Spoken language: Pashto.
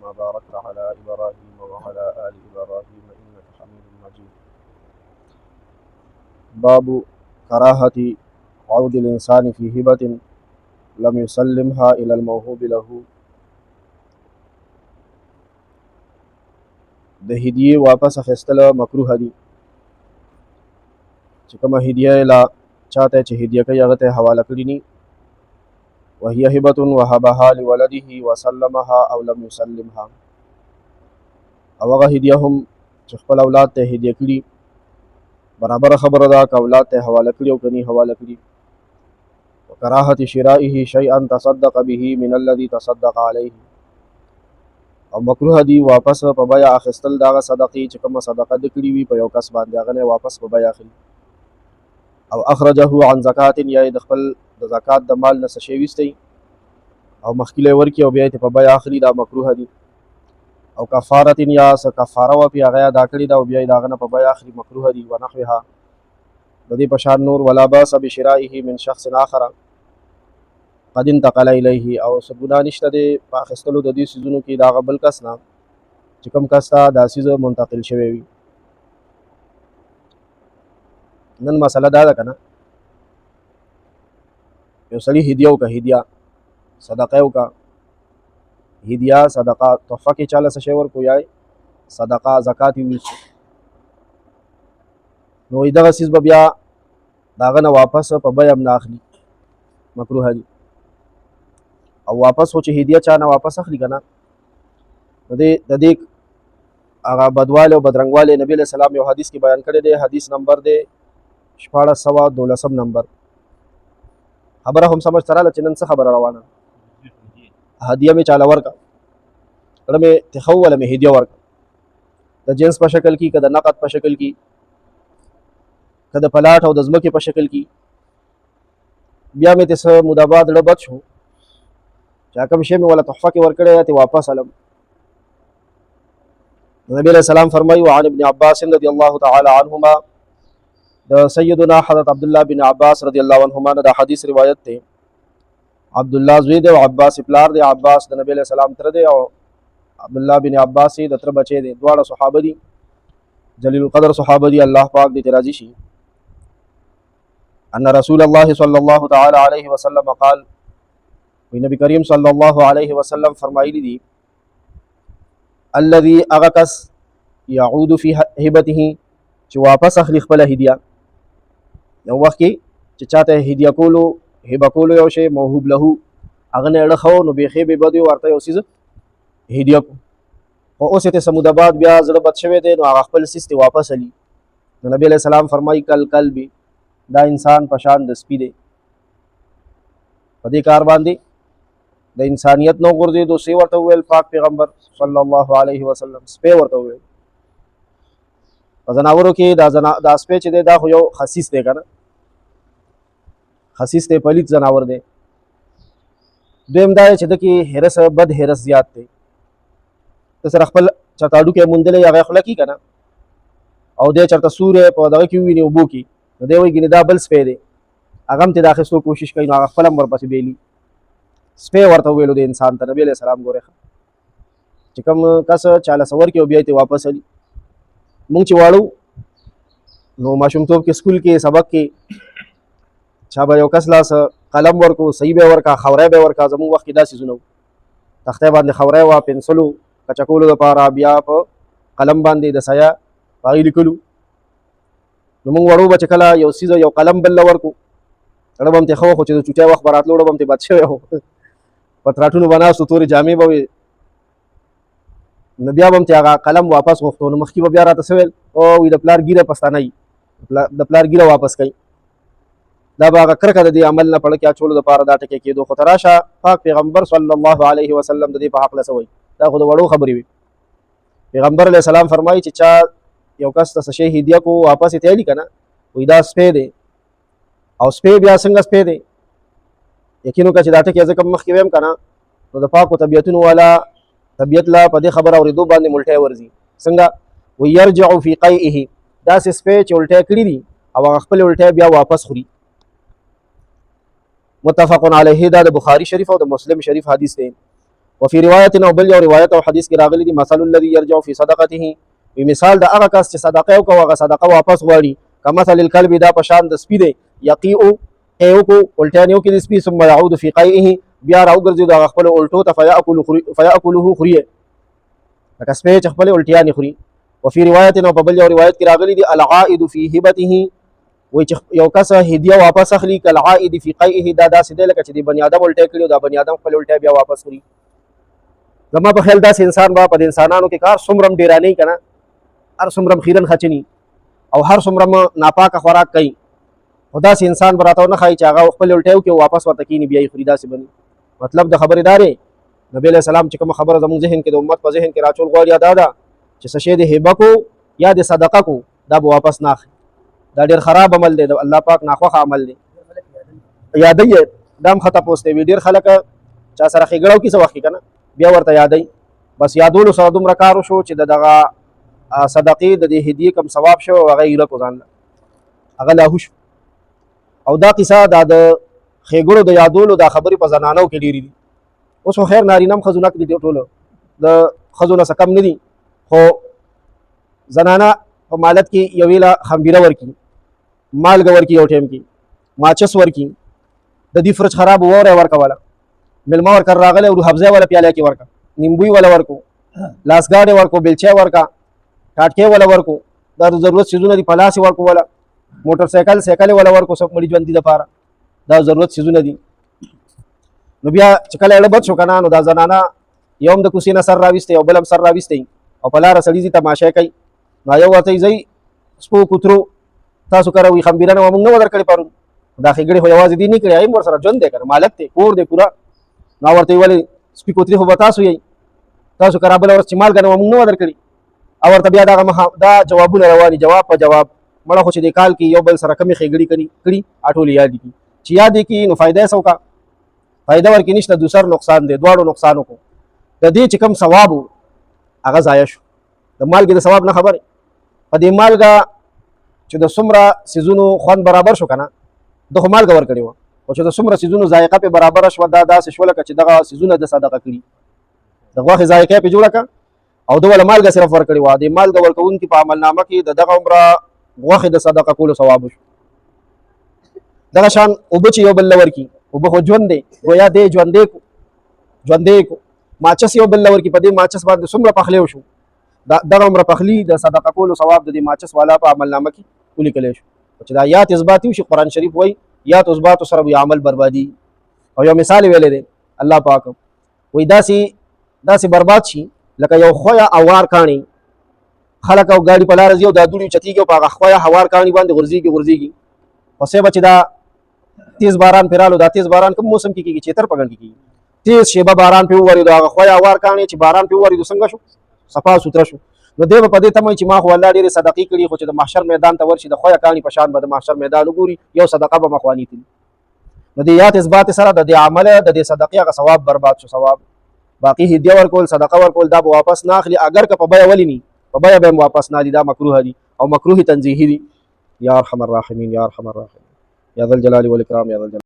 كما باركت على إبراهيم وعلى آل إبراهيم إنك حميد مجيد. باب كراهة عود الإنسان في هبة لم يسلمها إلى الموهوب له. د هدیه واپس اخیستل مکروه دي، چې کومه هدیه لا چاته چې هدیه کوي هغه ته حواله کړي ني. وهي هبة وهبها لولده وسلمها او لم يسلمها، او هغه هدیه هم چې خپل اولاد ته هدیه کړي برابر خبره ده که اولاد ته حواله کړي او کني حواله کړي. وکراهة شرائه شيئا تصدق به من الذي تصدق عليه، او مکروه دی واپس په بیا اخیستل داغه صدقې چې کومه صدقه د کړي وي په یو کس باندې هغه نه واپس په بیا اخلي. او اخرجه عن زکات، یا د خپل د زکات د مال نه څه شی ویستی او مخکې ورکي او بیا ته په بیا اخلي، دا مکروه دی. او کفاره یا څه کفاره و په هغه ادا کړي دا او بیا داغه نه په بیا اخلي، مکروه دی. ونحوها د دې په شان نور. ولا باس بشرائه من شخص آخر قد انتقل الیه، او سبونا نشته دی په اخیستلو د دې سیزونو کې دا غبل کس نه چې کوم کس ته دا سیز منتقل شوی وي. نن مسله دا ده کنه، یو سړي هدیه وکړه، هدیه صدقه وکړه، هدیه صدقه تحفه کې چاله څه شی ورکړو یا صدقه زکات یې ویستو، نو دغه سیز به بیا داغه نه واپس په بیه هم نه اخلي، مکروه دی. او واپس هو چې هدیه چا نه واپس اخلي کنه، د دې هغه بدواله او بدرنګواله نبی له سلام یو حدیث کې بیان کړی دی. حدیث نمبر دی 1412 نمبر. خبره هم سمجھ تراله چې نن څه خبره روانه، هدیه می چاله ورکا کړه می تخوله می هدیه ورکا، د جنس په شکل کې، کده نقد په شکل کې، کده پلاټ او د ځمکې په شکل کې. بیا می تاسو مدابات لړبت شو چا کوم شی می ولا تحفه کې ورکړی ته واپس علم. نبی علیہ السلام فرمایي وعن ابن عباس رضی الله تعالی عنهما، د سیدنا حضرت عبد الله بن عباس رضی الله عنهما دا حدیث روایت ته. عبد الله زوی دی او عباس پلار دی. عباس د نبی علیہ السلام تر دی او عبد الله بن عباس د تر بچی دی. دواړه صحابه دي، جلیل القدر صحابه دي، الله پاک دې راضي شي. ان رسول الله صلی الله تعالی علیه وسلم قال، نبی کریم صلی الله علیه وسلم فرمایلی دي الذي اغکس يعود في هبته، چې واپس اخلي خپل هدیه. یو وخت کې چې چاته هدیه کولو هبه کولو یو شی موهوب له هغه نه اړخو نو بیخي به بدوي ورته یو سیز هدیه کو، او اوس ته سموداباد بیا زړه بد شوی دی نو هغه خپل سیستي واپس علي. نبی علیہ السلام فرمایي کل قلبي، دا انسان پشان د سپی دی. په دې کار باندې د انسانیت نو ګرځي دو سی ورته ویل پاک پیغمبر صلی الله علیه وسلم، سپی ورته ویل. په زناورو کې دا سپی چې دی دا خو یو خسیس دی کنه، خسیس دی، پلیت زناور دی. دویم دا چې د کې هرس بد هرس زیات دی، ته سره خپل چرتاډو کې مونډلې هغه خلک کی کنه، او دې چرته سورې په دغه کې ویني وبو کې نو دی وایي ګنې دا بل سپی دی، هغه هم ته د اخیستو کوشش کوي نو هغه خپل هم ورپسې بیلي. سپی ورته ویلو د انسان ته نبی علیہ السلام ګوره چې کوم کس چاله سور کې او بیا ته واپس علي. مونږ چې واړو نو ماشومتوب کې سکول کې سبق کې چا به یو کس لاس قلم ورکو، صحیح به ورکا، خورای به ورکا. زموږ وخت کې داسې زونه تختې باندې خورای وا، پنسلو کچکولو لپاره، بیا په قلم باندې د سیا پای لیکلو. نو موږ وړو بچ کله یو سیز یو قلم بل ورکو اړه هم ته خو چې د چوټیا وخت براتلو اړه هم ته بچ شوی هو پتراټونو بناستو تورې جامې به وي. نو بیا هم ته هغه قلم واپس غوښتو نو مخکې به بیا راته سویل او وي د پلار ګیره پښتانه د پلار ګیره واپس کوي. دا به هغه کرکه د دې عمل نه پړه کې اچولو دپاره دا ټکې کېدو. خو تراشه پاک پیغمبر صلی الله علیه وسلم د دې په حق لسوي، دا خو د وړو خبرې وي. پیغمبر علیه السلام فرمایي چې چا یو کس ته څه شی هدیه کو واپس یې تیالي که نه، وایي دا سپی دی. او سپی بیا څنګه سپی دی؟ یقین وکړه چې دا ټکې زه کوم مخکې ویم که نه نو د پاکو طبیعتونو والا طبیعت لا په دې خبره اورېدو باندې ملټی ورځي. څنګه؟ ویرجع فی قیئه، داسې سپی چې الټی کړي دي او هغه خپل الټی بیا واپس خوري. متفق علیه، دا د بخاری شریف او د مسلم شریف حدیث دی. وفي روایت او بل یو روایت او حدیث کې راغلی دی مثل الذي يرجع في صدقته وی مثال د هغه کس چې صدقه او هغه صدقه واپس غواړي کمثل الكلب دا پشان د سپی دی یقیء ایو کو الټانیو کې د سپی ثم يعود في قيئه بیا راوګرځي د خپل الټو ته فياكله خوري لکه سپی چې خپل الټیانې خوري. وفي روایت او په بل یو روایت کې راغلی دی العائد في هبته وی چې یو کس هدیه واپس اخلي کالعائد في قيئه دا داسې دی لکه چې د بني ادم الټی کړي دا بني ادم خپل الټی بیا واپس خوري. زما په خیال داسې انسان به په انسانانو کې کار څومره ډیرانه که نه هر څومره خیرن خچني او هر څومره ناپاکه خوراک کوي خو داسې انسان به راته ونه ښایي چې هغه خپل الټی وکړي واپس ورته کښېني بیا یې خوري داسې بني. مطلب د خبرې دا دی نبی علیه السلام چې کومه خبره زموږ ذهن کې د امت په ذهن کې راچول غواړي دا ده چې څه شی د هبه کو یا د صدقه کو دا به واپس نه اخلي. دا ډېر خراب عمل دی د الله پاک ناخوښه عمل دی. یادوي یې دا هم خطه پوسټ دی ډېر خلک چا سره ښېګړه وکړي څه وخت که نه بیا ورته یادوي بس یادولو سره دومره کار وشو چې د دغه صدقې د دې هدیې کم ثواب شو هغه ایره کو ځان هغه لاهو شو. او دا قصه دا د ښېګړو د یادولو دا خبرې په زنانو کې ډېرې دي. اوس خو خیر نارینه هم ښځو نک دي ټولو د ښځو نه څه کم نه دي خو زنانه په مالت کې یو ویله خمبیره ورکړي مالګه ورکړي یو ټایم کې ماچس ورکړي د دې فرج خراب ووری ورکوله میلمه ورکر راغلی ورو حفظی وله پیاله کې ورکه نیمبوی وله ورکو لاسګاډې ورکو بیلچی ورکه ټاټکې وله ورکو دا د ضرورت څیزونه دي په لاس یې ورکو وله موټر سایکل یې وله ورکو سب مړي ژوندي دپاره دا ضرورت څیزونه دي. نو بیا چې کله اړه بد شو که نه نو دا زنانه یو هم د کوڅې نه سر راویستی او بل هم سر راویستی او په لاره سړي ځي تماشا کوي نو یو ورته ځئ سپو کوترو تاسو کره وي خمبیره نه موږ نه و درکړې پرون دا ښېګړې خو یوازې دي نه کړې هغه هم ورسره ژوند دی که نه مالک دی کور دی پوره نو ورته ولې سپي کوترې خو به تاسو یئ تاسو کره بله ورځ چې مالګه نه موږ نه و درکړي او ورته بیا دغه دا جوابونه رواني جواب په جواب مړه خو چې د کال کې یو بل سره کمې ښېګړې کړي ټولې یادې کړي چې یادې کړي نو فایده یې څه وکړه فایده ورکړي نشته دوسر نقصان دی دواړو نقصان وکړو د دې چې کوم ثواب و هغه ضایع شو. د مالګې د ثواب نه خبرې په دې مالګه چې د څومره څیزونو خوند برابر شو که نه د خو مالګه ورکړې وه خو چې د څومره څیزونو ذایقه پې برابره شوه دا داسې شوه لکه چې دغه څیزونه د صدقه کړي د غوښې ذایقه یې پې جوړه کړه او د وله مالګه صرف ورکړې وه د مالګه ورکوونکي په عملنامه کې د دغه عمره غوښې د صدقه کولو ثواب شو. دغه شان اوبه چې یو بل له ورکړي اوبه خو ژوند دی گویا دی ژوندی کو ماچس یو بل له ورکړي په دې ماچس باندې څومره پخلی وشو دغه عمره پخلي د صدقه کولو ثواب د دې ماچس والا په عملنامه کې ولیکلی شو. چې دا یات اثباتي وشي قرآن شریف وایي یات اثباتو سره وي عمل بربادي. او یو مثال ویلی دی الله پاک وایي داسې برباد شي لکه یو خویه اوار کاڼي خلک او ګاډي په لاره ځي او دا دوړې اوچتېږي او په هغه خویه هوار کاڼي باندې غورځېږي خو صیبه چې دا تیز باران پرې رالو دا تیز باران کوم موسم کې کېږي چیتر په ګڼ کې کېږي تیز شیبه باران پرې وورېدو هغه خویه هوار کاڼي چې باران پرې وورېدو څنګه شو صفا سوتره شو. نو دی به په دې تمه وي چې ما خو الله ډېرې صدقې کړي خو چې د محشر میدان ته ورشي د خویه کاڼي په شان به د محشر میدان وګوري یو صدقه به مخواني تلي. نو د یات اثبات سره د دې عمله د دې صدقې هغه ثواب برباد شو ثواب باقي هدیه ورکول صدقه ورکول دا به واپس نه اخلي اگر که په بیه ولې ني په بیه به هم واپس نه دي دا مکروه دي او مکروه تنزیهي دي. یا ارحم الراحمین یا ارحم الراحمین یا ذا الجلال والاکرام یا ذا الجلال.